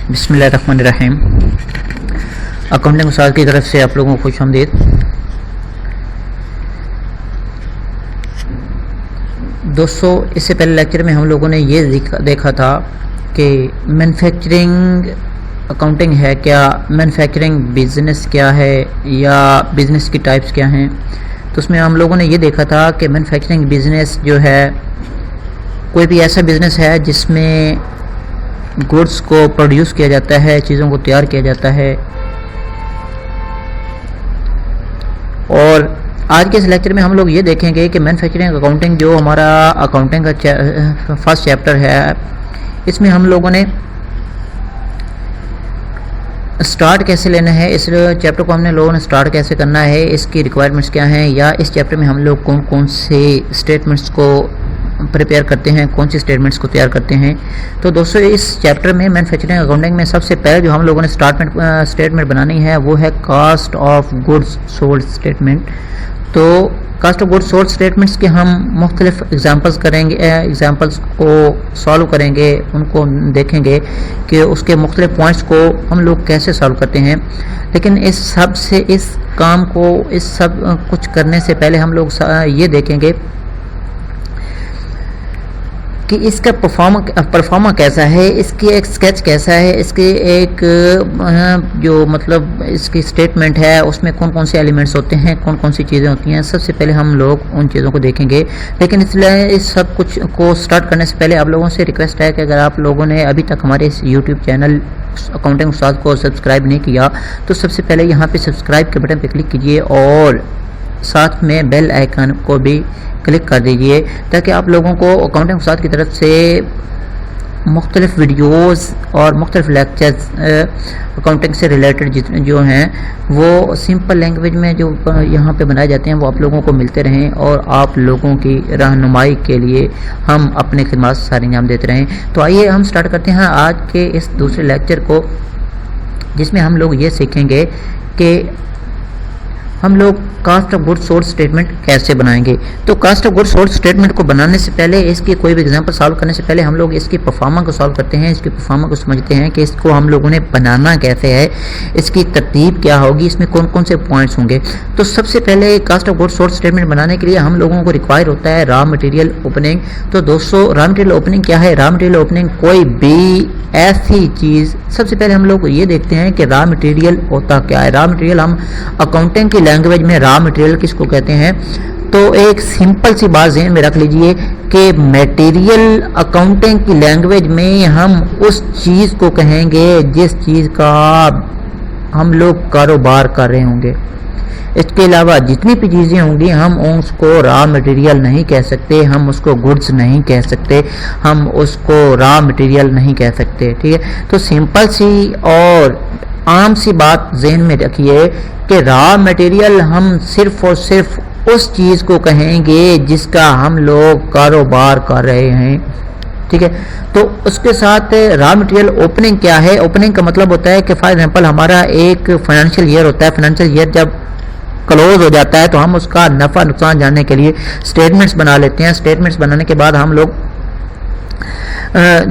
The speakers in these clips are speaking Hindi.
बिस्मिल्लाहिर्रहमानिर्रहीम। अकाउंटिंग उस्ताद की तरफ से आप लोगों को खुशामदीद। दोस्तों, इससे पहले लेक्चर में हम लोगों ने ये देखा था कि मैन्युफैक्चरिंग अकाउंटिंग है क्या, मैन्युफैक्चरिंग बिजनेस क्या है, या बिजनेस की टाइप्स क्या हैं। तो उसमें हम लोगों ने ये देखा था कि मैन्युफैक्चरिंग बिजनेस जो है कोई भी ऐसा बिजनेस है जिसमें गुड्स को प्रोड्यूस किया जाता है, चीज़ों को तैयार किया जाता है। और आज के इस लेक्चर में हम लोग ये देखेंगे कि मैन्युफैक्चरिंग अकाउंटिंग जो हमारा अकाउंटिंग का फर्स्ट चैप्टर है, इसमें हम लोगों ने स्टार्ट कैसे लेना है, इस चैप्टर को हमने लोगों ने स्टार्ट कैसे करना है, इसकी रिक्वायरमेंट्स क्या हैं, या इस चैप्टर में हम लोग कौन कौन से स्टेटमेंट्स को प्रिपेयर करते हैं, कौन सी स्टेटमेंट्स को तैयार करते हैं। तो दोस्तों, इस चैप्टर में मैन्युफैक्चरिंग अकाउंटिंग में सबसे पहले जो हम लोगों ने स्टेटमेंट बनानी है वो है cost of goods sold statement. तो cost of goods sold statements के हम मुख्तलिफ एग्जांपल्स करेंगे, एग्जांपल्स को सॉल्व करेंगे, उनको देखेंगे कि उसके मुख्तलिफ पॉइंट्स को हम लोग कैसे सॉल्व करते हैं। लेकिन इस काम को इस सब कुछ करने से पहले हम लोग ये देखेंगे कि इसका परफॉर्मा कैसा है, इसकी एक स्केच कैसा है, इसके एक जो मतलब इसकी स्टेटमेंट है उसमें कौन कौन से एलिमेंट्स होते हैं, कौन कौन सी चीज़ें होती हैं। सबसे पहले हम लोग उन चीज़ों को देखेंगे। लेकिन इसलिए इस सब कुछ को स्टार्ट करने से पहले आप लोगों से रिक्वेस्ट है कि अगर आप लोगों ने अभी तक हमारे इस यूट्यूब चैनल अकाउंटिंग उस्ताद को सब्सक्राइब नहीं किया तो सबसे पहले यहाँ पे सब्सक्राइब के बटन पर क्लिक कीजिए और साथ में बेल आइकन को भी क्लिक कर दीजिए, ताकि आप लोगों को अकाउंटिंग उस्ताद की तरफ से मुख्तलिफ वीडियोस और मुख्तलिफ लेक्चर्स अकाउंटिंग से रिलेटेड जो हैं वो सिंपल लैंग्वेज में जो यहाँ पे बनाए जाते हैं वो आप लोगों को मिलते रहें, और आप लोगों की रहनुमाई के लिए हम अपने खिदमत सारे अंजाम देते रहें। तो आइए हम स्टार्ट करते हैं आज के इस दूसरे लेक्चर को, जिसमें हम लोग ये सीखेंगे कि हम लोग cost of goods sold statement कैसे बनाएंगे। तो cost of goods sold statement को बनाने से पहले, इसकी कोई भी एग्जांपल सॉल्व करने से पहले हम लोग इसकी परफॉर्मा को सॉल्व करते हैं, इसकी परफॉर्मा को समझते हैं कि इसको हम लोगों ने बनाना कैसे है, इसकी तरतीब क्या होगी, इसमें कौन कौन से पॉइंट्स होंगे। तो सबसे पहले cost of goods sold statement बनाने के लिए हम लोगों को रिक्वायर होता है रॉ मटेरियल ओपनिंग। तो दोस्तों, रॉ मटेरियल ओपनिंग क्या है? रॉ मटेरियल ओपनिंग कोई भी ऐसी चीज़, सबसे पहले हम लोग ये देखते हैं कि रॉ मटेरियल होता क्या है। रॉ मटेरियल हम अकाउंटिंग की लैंग्वेज में रॉ मटेरियल किसको कहते हैं? तो एक सिंपल सी बात ज़हन में रख लीजिए कि मटेरियल अकाउंटिंग की लैंग्वेज में हम उस चीज़ को कहेंगे जिस चीज़ का हम लोग कारोबार कर रहे होंगे। इसके अलावा जितनी भी चीज़ें होंगी हम उसको रॉ मटेरियल नहीं कह सकते, हम उसको गुड्स नहीं कह सकते, हम उसको रॉ मटेरियल नहीं कह सकते। ठीक है, तो सिंपल सी और आम सी बात जहन में रखिए कि रॉ मटेरियल हम सिर्फ और सिर्फ उस चीज़ को कहेंगे जिसका हम लोग कारोबार कर रहे हैं। ठीक है, तो उसके साथ रॉ मटेरियल ओपनिंग क्या है? ओपनिंग का मतलब होता है कि फॉर एग्जांपल हमारा एक फाइनेंशियल ईयर होता है, फाइनेंशियल ईयर जब क्लोज हो जाता है तो हम उसका नफ़ा नुकसान जानने के लिए स्टेटमेंट्स बना लेते हैं। स्टेटमेंट्स बनाने के बाद हम लोग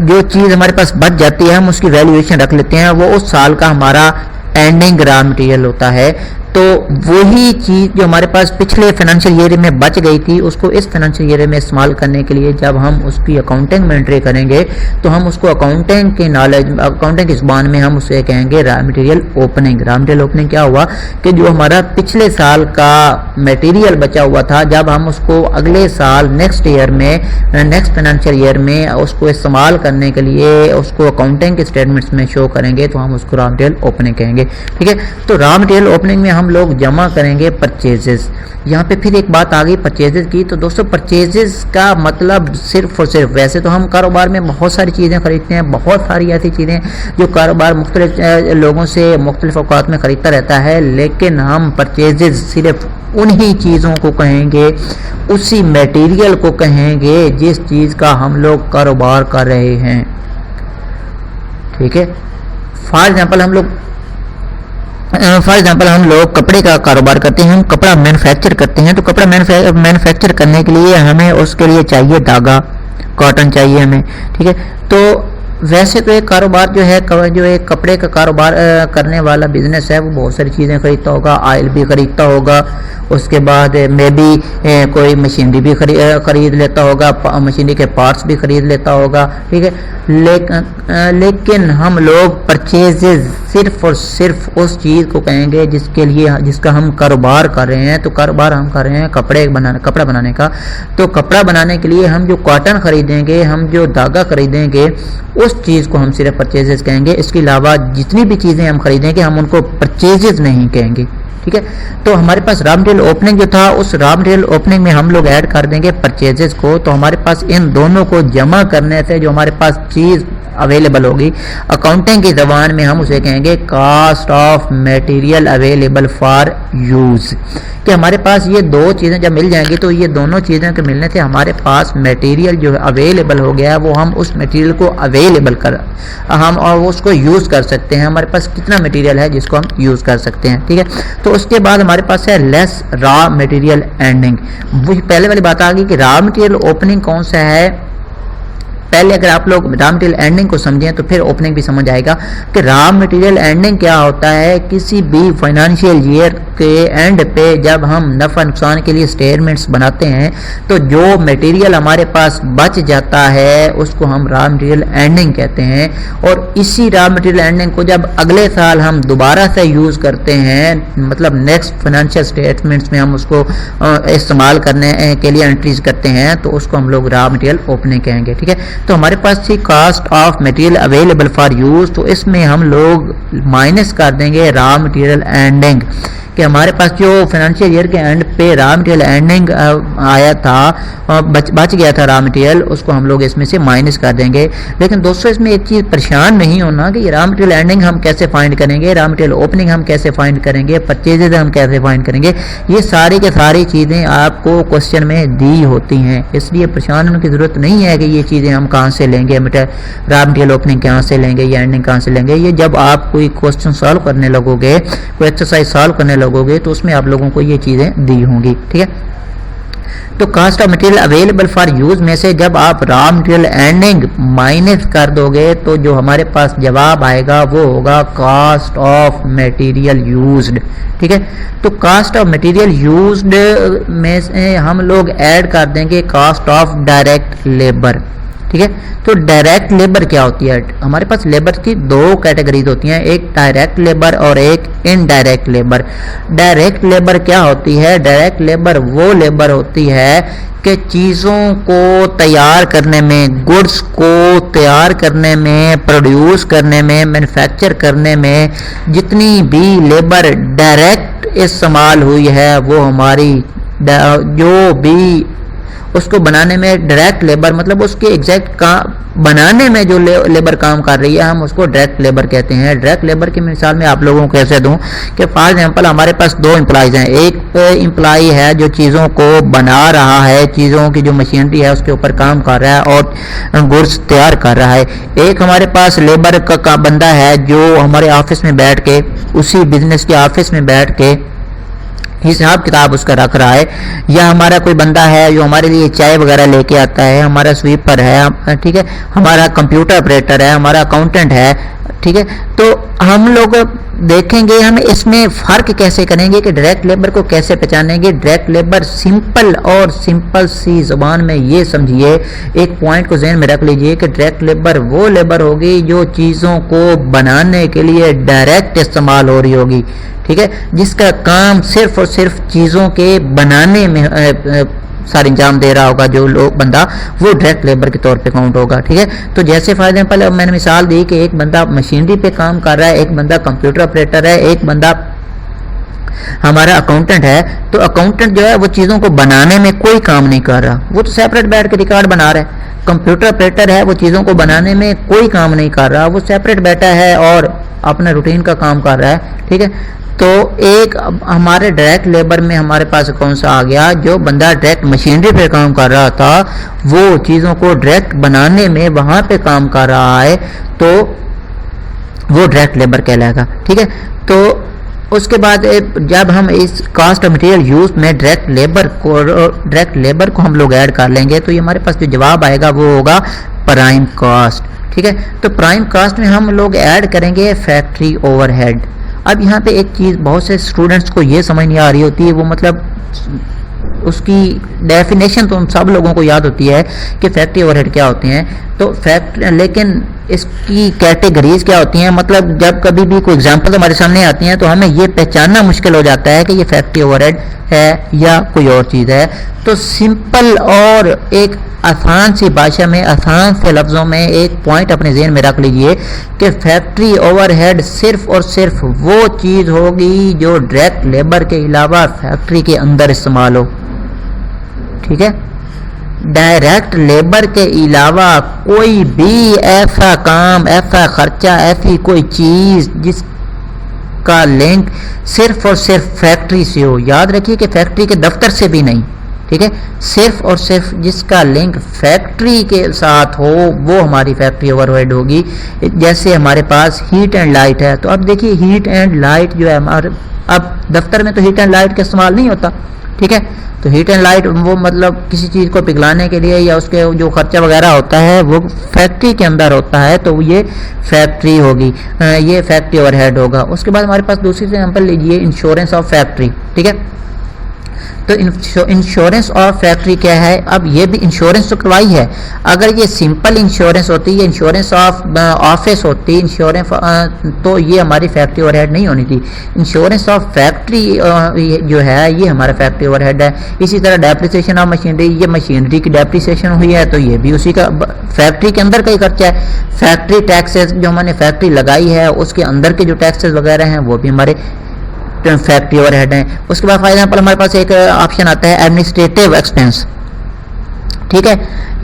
जो चीज़ हमारे पास बच जाती है हम उसकी वैल्यूएशन रख लेते हैं, वो उस साल का हमारा एंडिंग रॉ मटेरियल होता है। तो वही चीज़ जो हमारे पास पिछले फाइनेंशियल ईयर में बच गई थी उसको इस फाइनेंशियल ईयर में इस्तेमाल करने के लिए जब हम उसकी अकाउंटिंग में एंट्री करेंगे तो हम उसको अकाउंटिंग के नॉलेज, अकाउंटिंग की ज़ुबान में हम उसे कहेंगे raw material opening. Raw material opening क्या हुआ कि जो हमारा पिछले साल का मटेरियल बचा हुआ था, जब हम उसको अगले साल नेक्स्ट ईयर में, नेक्स्ट फाइनेंशियल ईयर में उसको इस्तेमाल करने के लिए उसको अकाउंटिंग के स्टेटमेंट्स में शो करेंगे तो हम उसको रॉ मटेरियल ओपनिंग कहेंगे। ठीक है, तो रॉ मटेरियल ओपनिंग में हम लोग जमा करेंगे परचेजेस। यहाँ पे फिर एक बात आ गई परचेजेस की। तो दोस्तों, परचेजेस का मतलब सिर्फ और सिर्फ, वैसे तो हम कारोबार में बहुत सारी चीज़ें खरीदते हैं, बहुत सारी ऐसी चीज़ें जो कारोबार मुख्तलिफ लोगों से मुख्तलिफ औकात में खरीदता रहता है, लेकिन हम परचेजेस सिर्फ उन्हीं चीज़ों को कहेंगे, उसी मटेरियल को कहेंगे जिस चीज़ का हम लोग कारोबार कर रहे हैं। ठीक है, फॉर एग्जाम्पल हम लोग कपड़े का कारोबार करते हैं, हम कपड़ा मैन्युफैक्चर करते हैं। तो कपड़ा मैन्युफैक्चर करने के लिए हमें उसके लिए चाहिए धागा, कॉटन चाहिए हमें। ठीक है, तो वैसे तो एक कारोबार जो एक कपड़े का कारोबार करने वाला बिजनेस है वो बहुत सारी चीज़ें खरीदता होगा, ऑयल भी खरीदता होगा, उसके बाद मे भी कोई मशीनरी भी खरीद लेता होगा, मशीनरी के पार्ट्स भी खरीद लेता होगा, ठीक है। लेकिन हम लोग परचेजेज सिर्फ और सिर्फ उस चीज़ को कहेंगे जिसका हम कारोबार कर रहे हैं। तो कारोबार हम कर रहे हैं कपड़ा बनाने का, तो कपड़ा बनाने के लिए हम जो कॉटन खरीदेंगे, हम जो धागा खरीदेंगे, उस चीज़ को हम सिर्फ परचेजेस कहेंगे। इसके अलावा जितनी भी चीज़ें हम खरीदेंगे हम उनको परचेजेस नहीं कहेंगे, ठीक है। तो हमारे पास रॉ मटेरियल ओपनिंग जो था, उस रॉ मटेरियल ओपनिंग में हम लोग ऐड कर देंगे परचेजेस को। तो हमारे पास इन दोनों को जमा करने से जो हमारे पास चीज़ अवेलेबल होगी, अकाउंटिंग की ज़बान में हम उसे कहेंगे cost of material available for use. कि हमारे पास ये दो चीज़ें जब मिल जाएंगी तो ये दोनों चीज़ों के मिलने से हमारे पास मटेरियल जो अवेलेबल हो गया है, वो हम उस मटेरियल को हम और उसको यूज़ कर सकते हैं। हमारे पास कितना मटेरियल है जिसको हम यूज़ कर सकते हैं, ठीक है। तो उसके बाद हमारे पास है लेस रॉ मटेरियल एंडिंग। वही पहले वाली बात आ गई कि रॉ मटेरियल ओपनिंग कौन सा है। पहले अगर आप लोग रॉ मटेरियल एंडिंग को समझें तो फिर ओपनिंग भी समझ आएगा कि रॉ मटेरियल एंडिंग क्या होता है। किसी भी फाइनेंशियल ईयर के एंड पे जब हम नफ़ा नुकसान के लिए स्टेटमेंट्स बनाते हैं तो जो मटेरियल हमारे पास बच जाता है उसको हम रॉ मटेरियल एंडिंग कहते हैं। और इसी रॉ मटेरियल एंडिंग को जब अगले साल हम दोबारा से यूज़ करते हैं, मतलब नेक्स्ट फाइनेंशियल स्टेटमेंट्स में हम उसको इस्तेमाल करने के लिए एंट्रीज करते हैं, तो उसको हम लोग रॉ मटेरियल ओपनिंग कहेंगे, ठीक है। तो हमारे पास थी cost of material available for use, तो इसमें हम लोग माइनस कर देंगे रॉ मटेरियल एंडिंग। कि हमारे पास जो फाइनेंशियल ईयर के एंड पे रॉ मटेरियल एंडिंग आया था, बच गया था रॉ मटेरियल, उसको हम लोग इसमें से माइनस कर देंगे। लेकिन दोस्तों इसमें एक चीज़ परेशान नहीं होना कि रॉ मटेरियल एंडिंग हम कैसे फाइंड करेंगे, रॉ मटेरियल ओपनिंग हम कैसे फाइंड करेंगे, परचेजेज हम कैसे फाइंड करेंगे। ये सारी के सारी चीज़ें आपको क्वेश्चन में दी होती हैं, इसलिए परेशान होने की ज़रूरत नहीं है कि ये चीज़ें हम कहाँ से लेंगे, रॉ मटेरियल ओपनिंग कहाँ से लेंगे या एंडिंग कहाँ से लेंगे। ये जब आप कोई क्वेश्चन सॉल्व करने लगोगे, कोई एक्सरसाइज सॉल्व करने लगोगे, तो उसमें आप लोगों को ये चीज़ें दी होंगी, ठीक है। तो cost of material available for use में से जब आप रॉ मटेरियल एंडिंग माइनस कर दोगे तो जो हमारे पास जवाब आएगा वो होगा कॉस्ट ऑफ मटेरियल यूज्ड, ठीक है। तो कॉस्ट ऑफ मटेरियल यूज्ड में से हम लोग ऐड कर देंगे कॉस्ट ऑफ डायरेक्ट लेबर, ठीक है। तो डायरेक्ट लेबर क्या होती है, हमारे पास लेबर की दो कैटेगरीज होती हैं, एक डायरेक्ट लेबर और एक इनडायरेक्ट लेबर। डायरेक्ट लेबर क्या होती है, डायरेक्ट लेबर वो लेबर होती है कि चीज़ों को तैयार करने में, गुड्स को तैयार करने में, प्रोड्यूस करने में, मैन्युफैक्चर करने में जितनी भी लेबर डायरेक्ट इस्तेमाल हुई है वो हमारी जो भी उसको बनाने में डायरेक्ट लेबर, मतलब उसके एग्जैक्ट बनाने में जो लेबर काम कर रही है हम उसको डायरेक्ट लेबर कहते हैं। डायरेक्ट लेबर की मिसाल में आप लोगों को कैसे दूं कि फॉर एग्जांपल हमारे पास दो एम्प्लॉयज़ हैं। एक एम्प्लॉय है जो चीज़ों को बना रहा है, चीज़ों की जो मशीनरी है उसके ऊपर काम कर रहा है और गुड्स तैयार कर रहा है। एक हमारे पास लेबर का बंदा है जो हमारे ऑफिस में बैठ के, उसी बिजनेस के ऑफिस में बैठ के हिसाब किताब उसका रख रहा है। या हमारा कोई बंदा है जो हमारे लिए चाय वगैरह लेके आता है, हमारा स्वीपर है, ठीक है, हमारा कंप्यूटर ऑपरेटर है, हमारा अकाउंटेंट है, ठीक है। तो हम लोग देखेंगे हम इसमें फ़र्क कैसे करेंगे कि डायरेक्ट लेबर को कैसे पहचानेंगे। डायरेक्ट लेबर सिंपल और सिंपल सी ज़बान में ये समझिए, एक पॉइंट को ज़हन में रख लीजिए कि डायरेक्ट लेबर वो लेबर होगी जो चीज़ों को बनाने के लिए डायरेक्ट इस्तेमाल हो रही होगी, ठीक है, जिसका काम सिर्फ और सिर्फ चीज़ों के बनाने में सारे इंजाम दे रहा होगा जो लोग बंदा, वो डायरेक्ट लेबर के तौर पे काउंट होगा, ठीक है। तो जैसे फॉर एग्जांपल मैंने मिसाल दी कि एक बंदा मशीनरी पे काम कर रहा है, एक बंदा कंप्यूटर ऑपरेटर है, एक बंदा हमारा अकाउंटेंट है। तो अकाउंटेंट जो है वो चीज़ों को बनाने में कोई काम नहीं कर रहा, वो तो सेपरेट बैठ के रिकॉर्ड बना रहा है। कंप्यूटर ऑपरेटर है, वो चीज़ों को बनाने में कोई काम नहीं कर रहा, वो सेपरेट बैठा है और अपना रूटीन का काम कर रहा है, ठीक है। तो एक हमारे डायरेक्ट लेबर में हमारे पास कौन सा आ गया, जो बंदा डायरेक्ट मशीनरी पे काम कर रहा था वो चीज़ों को डायरेक्ट बनाने में वहाँ पे काम कर रहा है, तो वो डायरेक्ट लेबर कहलाएगा, ठीक है। तो उसके बाद जब हम इस कॉस्ट ऑफ मटेरियल यूज में डायरेक्ट लेबर को हम लोग ऐड कर लेंगे तो ये हमारे पास जो जवाब आएगा वो होगा प्राइम कास्ट। ठीक है, तो प्राइम कास्ट में हम लोग ऐड करेंगे फैक्ट्री ओवरहेड। अब यहाँ पे एक चीज़ बहुत से स्टूडेंट्स को ये समझ नहीं आ रही होती है, वो मतलब उसकी डेफिनेशन तो उन सब लोगों को याद होती है कि फैक्ट्री ओवरहेड क्या होते हैं, तो लेकिन इसकी कैटेगरीज क्या होती हैं। मतलब जब कभी भी कोई एग्जांपल हमारे सामने आती हैं तो हमें ये पहचानना मुश्किल हो जाता है कि ये फैक्ट्री ओवरहेड है या कोई और चीज़ है। तो सिंपल और एक आसान सी भाषा में, आसान से लफ्ज़ों में एक पॉइंट अपने ज़हन में रख लीजिए कि फैक्ट्री ओवरहेड सिर्फ और सिर्फ वो चीज़ होगी जो डायरेक्ट लेबर के अलावा फैक्ट्री के अंदर इस्तेमाल हो। ठीक है, डायरेक्ट लेबर के अलावा कोई भी ऐसा काम, ऐसा खर्चा, ऐसी कोई चीज़ जिसका लिंक सिर्फ और सिर्फ फैक्ट्री से हो। याद रखिए कि फैक्ट्री के दफ्तर से भी नहीं, ठीक है, सिर्फ और सिर्फ जिसका लिंक फैक्ट्री के साथ हो वो हमारी फैक्ट्री ओवरहेड होगी। जैसे हमारे पास हीट एंड लाइट है, तो अब देखिए हीट एंड लाइट जो है हमारे, अब दफ्तर में तो हीट एंड लाइट का इस्तेमाल नहीं होता। ठीक है, तो हीट एंड लाइट वो मतलब किसी चीज़ को पिघलाने के लिए या उसके जो खर्चा वगैरह होता है वो फैक्ट्री के अंदर होता है, तो ये फैक्ट्री होगी, ये फैक्ट्री ओवरहेड होगा। उसके बाद हमारे पास दूसरी एग्जांपल लीजिए, इंश्योरेंस ऑफ फैक्ट्री। ठीक है, तो इंश्योरेंस ऑफ फैक्ट्री क्या है। अब ये भी इंश्योरेंस तो करवाई है, अगर ये सिंपल इंश्योरेंस होती, ये इंश्योरेंस ऑफ ऑफिस होती, इंश्योरेंस तो ये हमारी फैक्ट्री ओवरहेड नहीं होनी थी। इंश्योरेंस ऑफ फैक्ट्री जो है ये हमारा फैक्ट्री ओवरहेड है। इसी तरह डेप्रिसिएशन ऑफ मशीनरी, ये मशीनरी की डेप्रिसिएशन हुई है तो ये भी उसी का फैक्ट्री के अंदर का ही खर्चा है। फैक्ट्री टैक्सेस जो हमने फैक्ट्री लगाई है उसके अंदर के जो टैक्सेस वगैरह हैं वो भी हमारे फैक्ट्री ओवरहेड है। उसके बाद फॉर एग्जांपल हमारे पास एक ऑप्शन आता है एडमिनिस्ट्रेटिव एक्सपेंस, ठीक है,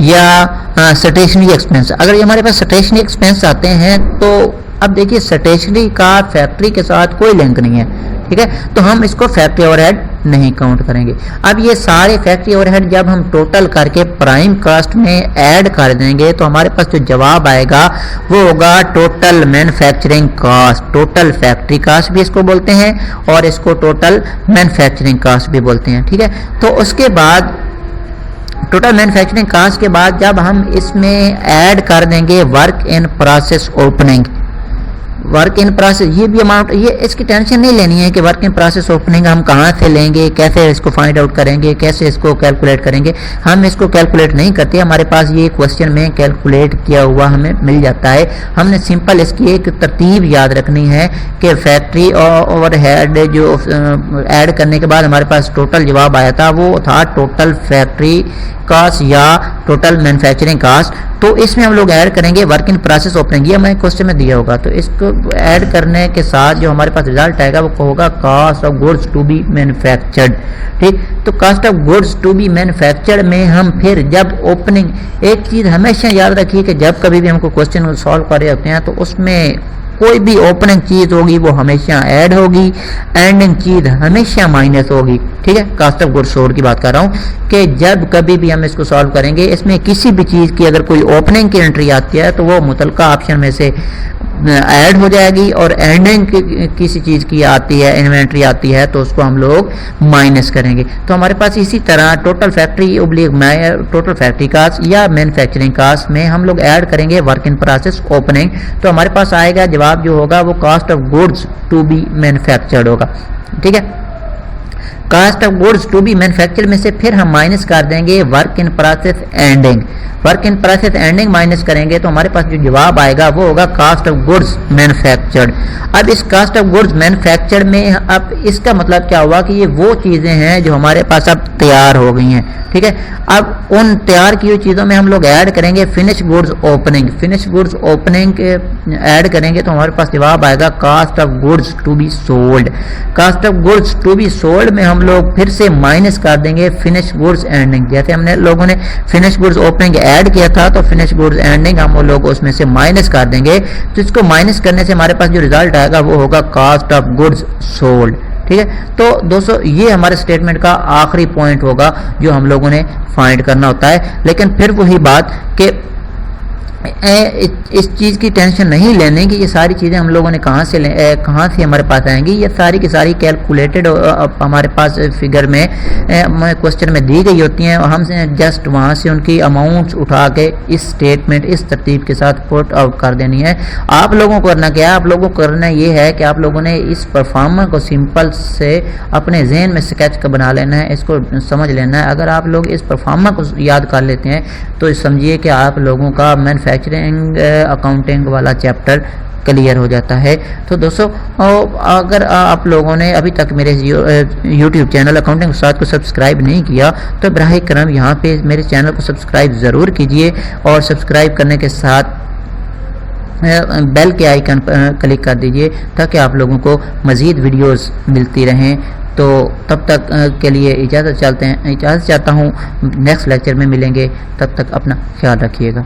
या स्टेशनरी एक्सपेंस। अगर ये हमारे पास स्टेशनरी एक्सपेंस आते हैं तो अब देखिए स्टेशनरी का फैक्ट्री के साथ कोई लिंक नहीं है। ठीक है, तो हम इसको फैक्ट्री ओवरहेड नहीं काउंट करेंगे। अब ये सारे फैक्ट्री ओवरहेड जब हम टोटल करके प्राइम कास्ट में ऐड कर देंगे तो हमारे पास जो जवाब आएगा वो होगा total manufacturing cost. Total factory cost भी इसको बोलते हैं और इसको टोटल मैन्युफैक्चरिंग कास्ट भी बोलते हैं। ठीक है, तो उसके बाद टोटल मैन्युफैक्चरिंग कास्ट के बाद जब हम इसमें ऐड कर देंगे work in process opening, work in process, ये भी अमाउंट, ये इसकी टेंशन नहीं लेनी है कि वर्क इन प्रोसेस ओपनिंग हम कहाँ से लेंगे, कैसे इसको फाइंड आउट करेंगे, कैसे इसको कैलकुलेट करेंगे। हम इसको कैलकुलेट नहीं करते, हमारे पास ये क्वेश्चन में कैलकुलेट किया हुआ हमें मिल जाता है। हमने सिंपल इसकी एक तरतीब याद रखनी है कि फैक्ट्री ओवरहेड जो ऐड करने के बाद हमारे पास टोटल जवाब आया था वो था टोटल फैक्ट्री कास्ट या टोटल मैन्युफैक्चरिंग कास्ट। तो इसमें हम लोग ऐड करेंगे वर्क इन प्रोसेस ओपनिंग, ये हमें क्वेश्चन में दिया होगा। तो इसको ऐड करने के साथ जो हमारे पास रिजल्ट आएगा वो होगा cost of goods to be manufactured. ठीक, तो cost of goods to be manufactured में हम फिर जब ओपनिंग, एक चीज़ हमेशा याद रखिए कि जब कभी भी हमको क्वेश्चन सॉल्व कर रहे होते हैं तो उसमें कोई भी ओपनिंग चीज़ होगी वो हमेशा ऐड होगी, एंडिंग चीज़ हमेशा माइनस होगी। ठीक है, कास्ट ऑफ गुड्स सोल्ड की बात कर रहा हूँ कि जब कभी भी हम इसको सॉल्व करेंगे इसमें किसी भी चीज़ की अगर कोई ओपनिंग की एंट्री आती है तो वो मुतलका ऑप्शन में से ऐड हो जाएगी और एंडिंग किसी चीज़ की आती है, इन्वेंट्री आती है तो उसको हम लोग माइनस करेंगे। तो हमारे पास इसी तरह total factory total factory cost या मैन्युफैक्चरिंग कास्ट में हम लोग ऐड करेंगे वर्क इन प्रोसेस ओपनिंग, तो हमारे पास आएगा जवाब जो होगा वो cost of goods to be manufactured होगा। ठीक है, cost of goods to be manufactured में से फिर हम माइनस कर देंगे work in process ending. Work in process ending minus करेंगे तो हमारे पास जो जवाब आएगा वो होगा कास्ट ऑफ गुड्स मैन्युफैक्चर्ड। अब इस कास्ट ऑफ गुड्स मैन्युफैक्चर्ड में अब इसका मतलब क्या हुआ कि ये वो चीज़ें हैं जो हमारे पास अब तैयार हो गई हैं। ठीक है, अब उन तैयार की हुई चीज़ों में हम लोग ऐड करेंगे finish goods opening. Finish goods opening add करेंगे तो हमारे पास जवाब आएगा cost of goods to be sold. Cost of goods to be sold में हम लोग फिर से माइनस कर देंगे फिनिश गुड्स एंडिंग। जैसे हमने लोगों ने फिनिश गुड्स ओपनिंग ऐड किया था तो फिनिश गुड्स एंडिंग हम वो लोग उसमें से माइनस कर देंगे, तो इसको माइनस करने से हमारे पास जो रिजल्ट आएगा वो होगा कास्ट ऑफ गुड्स सोल्ड। ठीक है, तो दोस्तों ये हमारे स्टेटमेंट का आखिरी पॉइंट होगा जो हम लोगों ने फाइंड करना होता है। लेकिन फिर वही बात कि इस चीज़ की टेंशन नहीं लेने कि ये सारी चीज़ें हम लोगों ने कहाँ से हमारे पास आएंगी। ये सारी की सारी कैलकुलेटेड हमारे पास फिगर में क्वेश्चन में दी गई होती हैं और हम जस्ट वहाँ से उनकी अमाउंट्स उठा के इस स्टेटमेंट इस तरतीब के साथ पुट आउट कर देनी है। आप लोगों को करना क्या है, आप लोगों को करना ये है कि आप लोगों ने इस परफॉर्मर को सिंपल से अपने जहन में स्केच का बना लेना है, इसको समझ लेना है। अगर आप लोग इस परफॉर्मर को याद कर लेते हैं तो समझिए कि आप लोगों का मैन्युफैक्चरिंग अकाउंटिंग वाला चैप्टर क्लियर हो जाता है। तो दोस्तों, अगर आप लोगों ने अभी तक मेरे YouTube चैनल अकाउंटिंग उस्ताद को सब्सक्राइब नहीं किया तो बराह करम यहाँ पे मेरे चैनल को सब्सक्राइब ज़रूर कीजिए और सब्सक्राइब करने के साथ बेल के आइकन पर क्लिक कर दीजिए ताकि आप लोगों को मज़ीद वीडियोस मिलती रहें। तो तब तक के लिए इजाज़त चाहता हूँ, नेक्स्ट लेक्चर में मिलेंगे, तब तक अपना ख्याल रखिएगा।